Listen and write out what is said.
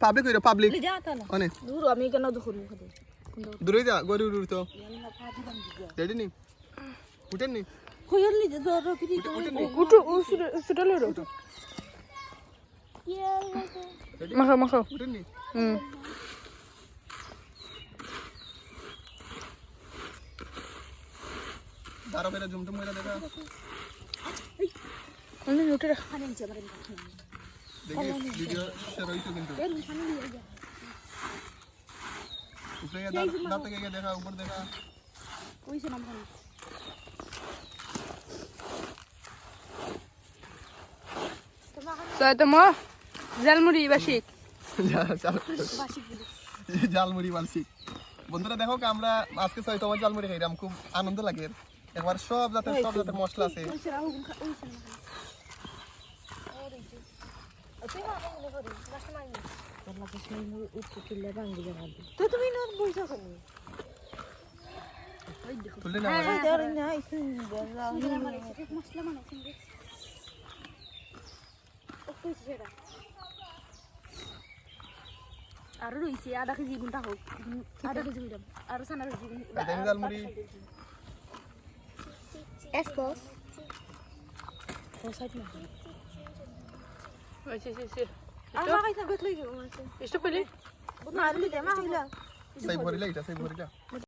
Public হইরা public অনে দূর আমি কেন দেখুন দূরে যা গরি উড় তো রেডি নি উঠেন নি কইল নি জোর কি উঠো সুটালো উঠো মাখো উঠেন নি দাঁড়া বেরা জুমটুম মেরা দেখা অনেক উঠে রাখ দেখি ভিডিও শেয়ার হইতো কিন্তু উপরে দাঁত থেকে দেখা উপর দেখা কইছে নাম খালি তোমা জালমুড়ি বাসিক জালমুড়ি বাসিক বন্ধুরা দেখো আমরা আজকে তোমার জালমুড়ি খাইলাম খুব আনন্দ লাগে একবার সব জাতের মশলা আছে আরো রইছে আধা কেজি গুণটা হোক আধা কেজি হইলাম আরো সানা কেজি জালমুড়ি এসপস ও সাইড না Esto pele. না আরে দে মা হইলা সেই ভরিলা এটা সেই ভরিলা